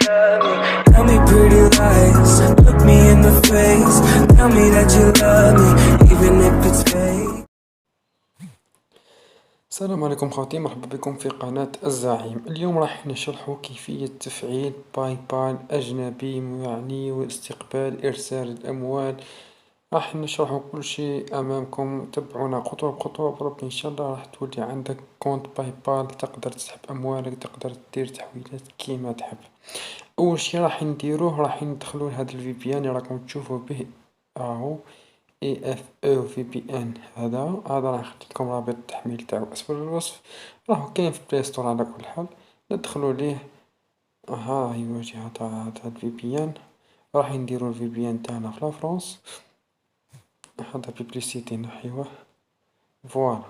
Tell me pretty lies, look me in the face. Tell me that you love me, even if it's fake. السلام عليكم خوتي، مرحبا بكم في قناة الزعيم. اليوم راح نشرح كيفية تفعيل باي بال أجنبي، يعني واستقبال إرسال الأموال. راح نشرح كل شيء أمامكم، تبعونا خطوة بخطوة. بربي إن شاء الله راح تولي عندك كونت باي بال، تقدر تسحب أموالك، تقدر دير تحويلات كيما تحب. أول شي راح نديروه، راح ندخلو لهاد الفي بي ان اللي راكم تشوفوا به راهو اي اف او في بي ان. هذا راح نخليكم رابط التحميل تاعو اسفل الوصف، راهو كاين في بلاي ستور على كل حال. ندخلو ليه، ها هي واجهة تاع هاد الفي بي ان. راح نديرو الفي بي ان تاعنا في لافرونس. هذا بيبليسيتي نحيوه، فوالا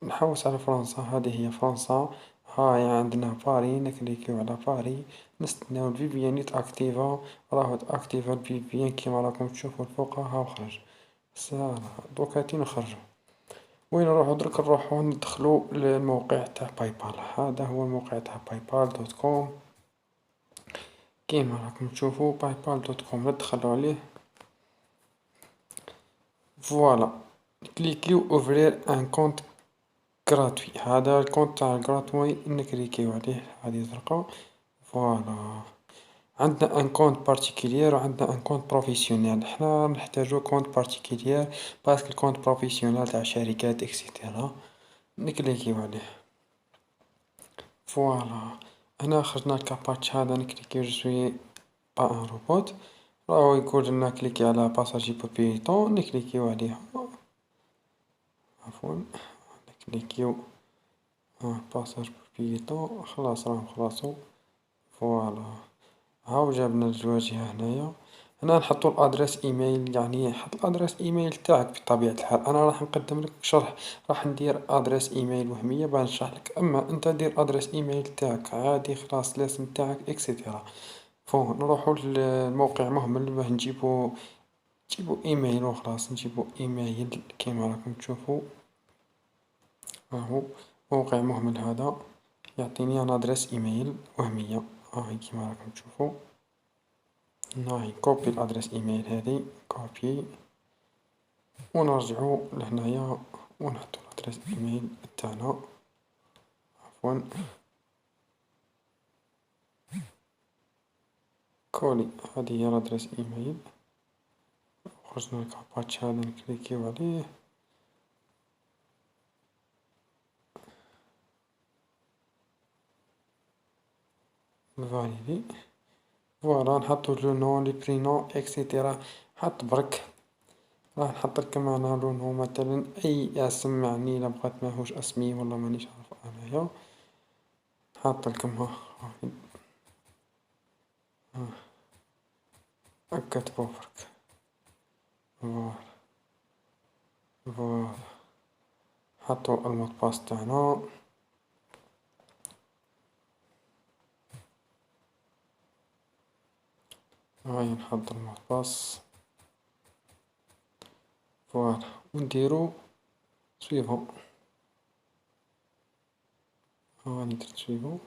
نحوس على فرنسا. هذه هي فرنسا، هاي عندنا باري، نكليكيو على باري، نستناو الفي بي ان يتاكتيفا. راهو تاكتيفا الفي بي ان كيما راكم تشوفو الفوق، هاو خرج. سالا دوكاتي نخرجو. وين نروحو درك؟ نروحو ندخلو للموقع تاع باي بال. هذا هو الموقع تاع باي بال دوت كوم كيما راكم تشوفو، باي بال دوت كوم. ندخلو عليه، فوالا كليكيو اوفرير ان كونت غراتوي. هذا الكونت تاع غراتوي نكليكيو عليه، هذه زرقا. فوالا عندنا ان كونت بارتيكولير وعندنا ان كونت بروفيسيونيل. حنا نحتاجو كونت بارتيكولير باسكو الكونت بروفيسيونيل تاع شركات اكسيتيرا نكليكيو عليه. فوالا هنا خرجنا الكاباتش. هذا نكليكيو جو سوي با ان روبوت، راهو يقول لنا كليكي على باساجي بوبيتون، نكليكيو عليها. عفوا نكليكيو باساج بوبيتون، خلاص راهم خلاصو. فوالا هاو جابنا الواجهة هنايا. هنا نحطو الادريس ايميل، يعني حط الادريس ايميل تاعك بطبيعة الحال. انا راح نقدم لك شرح، راح ندير ادريس ايميل وهمية باه نشرح لك. اما انت دير ادريس ايميل تاعك عادي، خلاص الاسم تاعك اكسيتيرا. نروحو للموقع مهمل باه نجيبو ايميل وخلاص. نجيبو ايميل كيما راكم تشوفو، راهو موقع مهمل. هذا يعطيني انا ادريس ايميل وهمية، هاهي كيما راكم تشوفو. هاهي كوبي الادريس ايميل هذي، كوبي، ونرجعو لهنايا ونحطو الادريس ايميل تاعنا. عفوا كولي، هذه هي الادريس ايميل. خرجنا الكاباتش هذا نكليكيو عليه، فاليدي. فوالا نحطو لو نون لي برينون اكسيتيرا. حط برك، راح نحط لكم انا لو نون مثلا اي اسم، يعني الا بغات ماهوش اسمي ولا مانيش عارف انايا. حاط لكم هكا تبوفرك. فوالا فوالا حطو المود باس تاعنا. هاي نحط المود باس. فوالا ونديرو سويفون. هاني درت سويفون.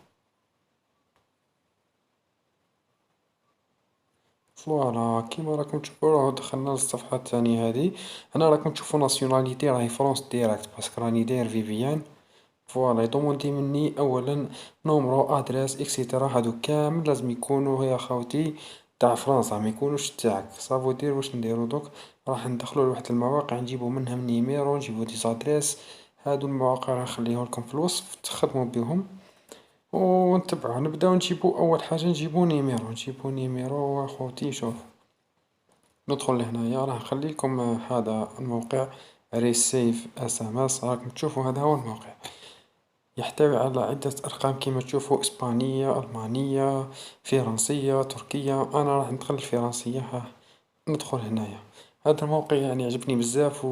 فوالا كيما راكم تشوفو راهو دخلنا للصفحة الثانية هذه. هنا راكم تشوفو ناسيوناليتي راهي فرونس ديراكت باسكو راني داير في بي ان. فوالا يضمندي مني اولا نومرو ادريس اكسيتيرا، هادو كامل لازم يكونوا يا خاوتي تاع فرنسا، ما يكونوش تاعك. صافو دير واش نديرو دوك؟ راح ندخلو لواحد المواقع نجيبو منها نيميرو، نجيبو دي زادريس. هادو المواقع راح نخليهم لكم في الوصف تخدموا بهم ونتبعو. نبداو نجيبو اول حاجه، نجيبو نيميرو اخوتي. شوف ندخل لهنايا، راح نخلي لكم هذا الموقع ريسيف اس ام اس. راكم تشوفوا هذا هو الموقع، يحتوي على عدة أرقام كما تشوفوا، إسبانية، ألمانية، فرنسية، تركية. أنا راح ندخل الفرنسية. ندخل هنايا. هذا الموقع يعني عجبني بزاف،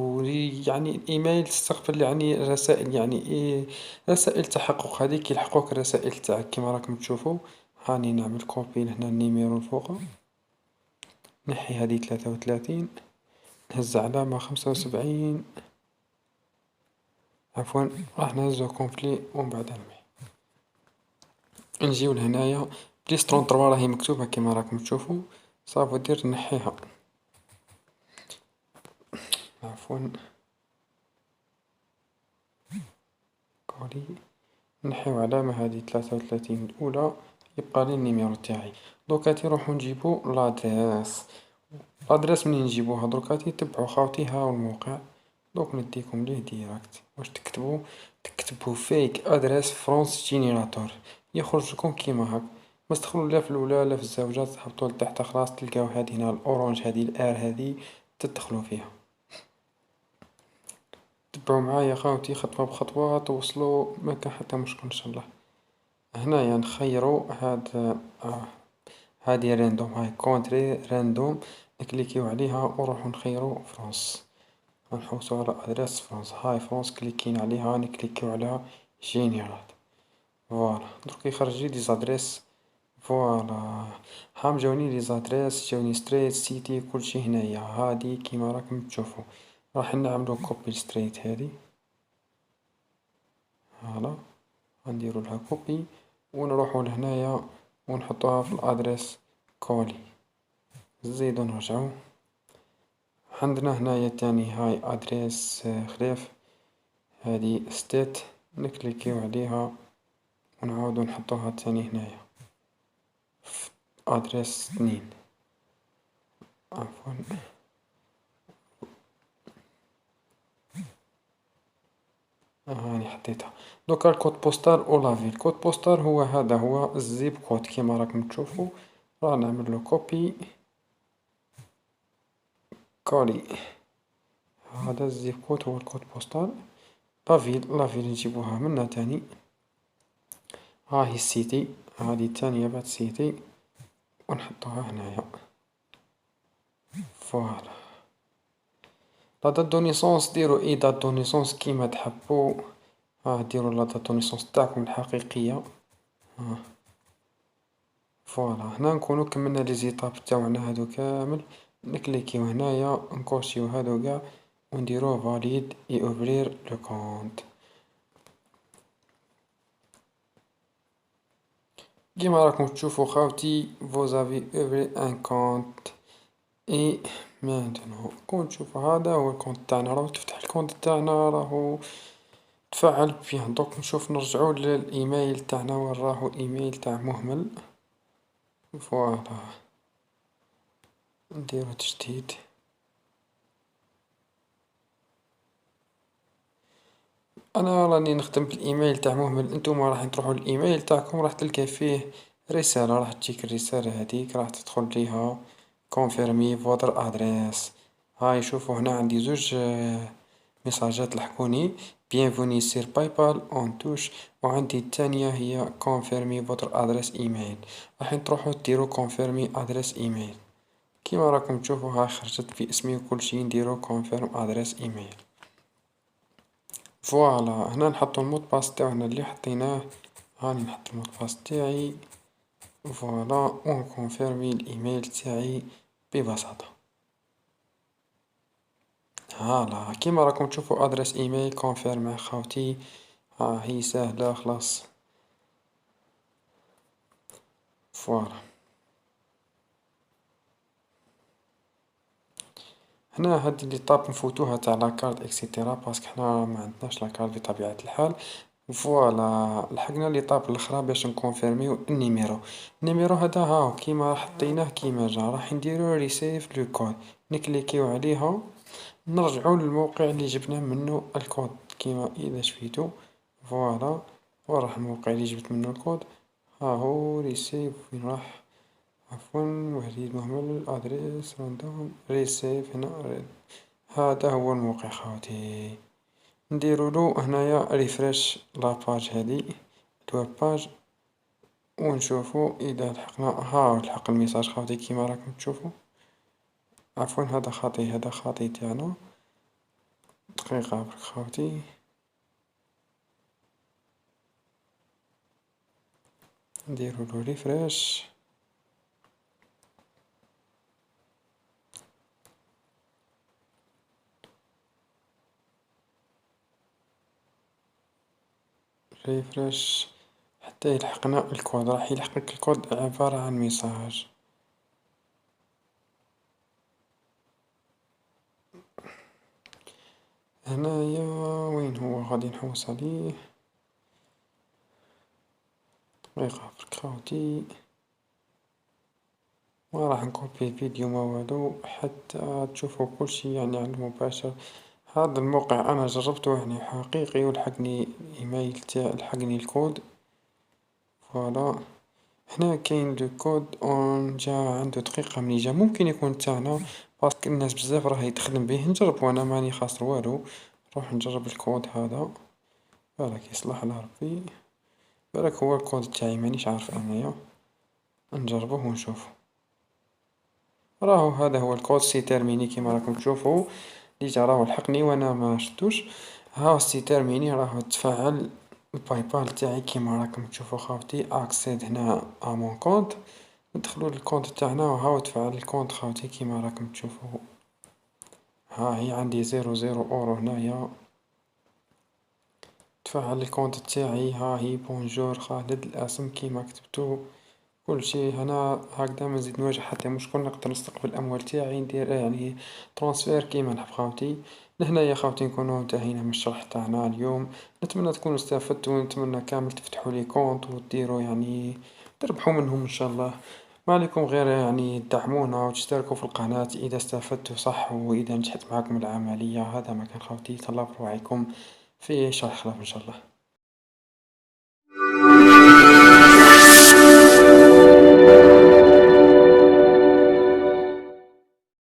يعني الإيميل تستقبل يعني رسائل، يعني رسائل تحقق، هذيك يلحقوك الرسائل تاعك كما راكم تشوفوا. هاني نعمل كوبي لهنا النيميرو الفوق، نحي هذه 33، نهز علامة 75، عفوا راح نهزو كومبلي ومن بعد نمحي. نجيو لهنايا بليس 33 راهي مكتوبة كيما راكم تشوفو، صافو دير نحيها. عفوا، كولي، نحيو علامة هذه 33 الأولى، يبقى لي النيميرو تاعي. دوكاتي نروحو نجيبو لادريس. لادريس منين نجيبوها دركاتي؟ تبعو خاوتي هاو الموقع، دوك نديكم ليه ديراكت. واش تكتبو فيك ادريس فرونس جينيراتور، يخرج لكم كيما هاك. بس تدخلوا لا في الاولى لا في الزوجات، تهبطوا لتحت خلاص تلقاو هادي هنا الاورانج، هادي الار هادي تدخلوا فيها. تبعوا معايا خاوتي خطوة بخطوة توصلوا ما كان حتى مشكل ان شاء الله. هنايا نخيروا هاد هادي راندوم، هاي كونتري راندوم، نكليكيو عليها ونروحو نخيرو فرنسا. غنحوسو على ادريس فرنسا، هاي فرنسا كليكين عليها، نكليكيو على جينيرال. فوالا درك يخرج لي دي زادريس. فوالا هام جاوني لي زادريس، جاوني ستريت سيتي كلشي هنايا، هادي كيما راكم تشوفو. راح نعملو كوبي ستريت هادي، فوالا غنديرو لها كوبي ونروحو لهنايا ونحطوها في الادريس كولي. نزيدو نرجعو عندنا هنايا تاني هاي ادريس خليف، هادي ستيت نكليكيو عليها ونعاودو نحطوها تاني هنايا في ادريس 2. عفوا، هاني حطيتها. دوكا الكود بوستال او لافيل. الكود بوستال هو هذا، هو الزيب كود كيما راكم تشوفو. راه نعملو كوبي كولي، هذا الزيب كود هو الكود بوستال. لافيل نجيبوها منا تاني، ها هي السيتي، هذه الثانية بعد سيتي ونحطوها هنايا. فوالا لا دات دو نيسونس ديرو اي دات دو نيسونس كيما تحبو. ديرو لا دات دو نيسونس تاعكم الحقيقية. فوالا هنا نكونو كملنا لي زيتاب تاوعنا هادو كامل. نكليكيو هنايا نكوشيو هادو قاع ونديرو فاليد اي اوفرير لو كونت. كيما راكم تشوفو خاوتي فوزافي اوفري ان كونت. اي مانتنو كون تشوفو هذا هو الكونت تاعنا، راهو تفتح الكونت تاعنا، راهو تفعل فيه. دوك نشوف نرجعو للايميل تاعنا، وين راهو الايميل تاع مهمل. فوالا نديرو تجديد. انا راني نخدم بالايميل تاع مهمل، انتوما راح تروحوا للايميل تاعكم راح تلقى فيه رسالة، راح تجيك الرسالة هذيك راح تدخل ليها كونفيرمي فوتر ادريس. هاي شوفوا هنا عندي زوج ميساجات لحقوني، بيانفوني سير باي بال اون توش. وعندي الثانية هي كونفيرمي فوتر ادريس ايميل، راح تروحوا ديروا كونفيرمي ادريس ايميل. كيما راكم تشوفوا هاي خرجت باسمي وكل شي، نديرو كونفيرم ادريس ايميل. فوالا هنا نحطو المود باس تاعنا اللي حطيناه، هاني نحط المود باس تاعي. فوالا ونكونفيرمي الايميل تاعي ببساطة. هالا كيما راكم تشوفوا ادريس ايميل كونفيرم خاوتي، ها هي سهلة خلاص. فوالا هنا هاد اللي طاب نفوتوها تاع لاكارت اكسيتيرا، باسكو حنا ما عندناش لاكارت بطبيعة الحال. فوالا لحقنا لي طاب الاخرى باش نكونفيرميو النيميرو. النيميرو هذا هاو كيما حطيناه كيما جا، راح نديرو ريسيف لو كود، نكليكيو عليها نرجعو للموقع اللي جبنا منه الكود كيما اذا شفيتو. فوالا وراح الموقع اللي جبت منه الكود، ها هو ريسيف وين راح. عفوا وحديد مهمل ادريس راندوم ريسيف هنا. هذا هو الموقع خاوتي، نديرولو هنايا ريفريش لاباج هادي الويب باج ونشوفو اذا لحقنا. ها لحق الميساج خاوتي كيما راكم تشوفو. عفوا هذا خاطي، هذا خاطي تاعنا. دقيقة برك خاوتي، نديرولو ريفريش. ريفريش حتى يلحقنا الكود، راح يلحقك الكود عبارة عن ميساج. هنايا وين هو غادي نحوس عليه؟ دقيقة برك خاوتي، ما راح نكوبي الفيديو ما والو حتى تشوفوا كلشي يعني على المباشر. هذا الموقع أنا جربته يعني حقيقي ولحقني الإيميل لحقني الكود. فوالا هنا كاين دو كود اون جا عنده دقيقة مني جا، ممكن يكون تاعنا باسكو الناس بزاف راهي تخدم به. نجرب وانا ماني خاسر والو، نروح نجرب الكود هذا بالك يصلح على ربي. بالك هو الكود تاعي مانيش عارف انايا، نجربوه ونشوفو. راهو هذا هو الكود سي تيرميني كيما راكم تشوفوا. ديجا راهو لحقني وانا ما شفتوش. ها سي تيرميني راهو تفعل الباي بال تاعي كيما راكم تشوفوا خاوتي. اكسيد هنا ا مون كونت، ندخلوا للكونت تاعنا وهاو تفعل الكونت خاوتي كيما راكم تشوفوا. ها هي عندي 00 اورو هنايا. تفعل الكونت تاعي، ها هي بونجور خالد الاسم كيما كتبتو كل شيء هنا. هكذا ما نزيد نواجه حتى مشكل، نقدر نستقبل الاموال تاعي ندير يعني ترانسفير كيما نحب خاوتي. لهنا يا خاوتي نكونوا انتهينا من الشرح تاعنا اليوم. نتمنى تكونوا استفدتوا، ونتمنى كامل تفتحوا لي كونت وديروا يعني تربحوا منهم ان شاء الله. ما عليكم غير يعني تدعمونا وتشتركوا في القناة اذا استفدتوا صح، واذا نجحت معكم العملية. هذا ما كان خاوتي، تهلاو في رواحكم في شرح خلاف ان شاء الله.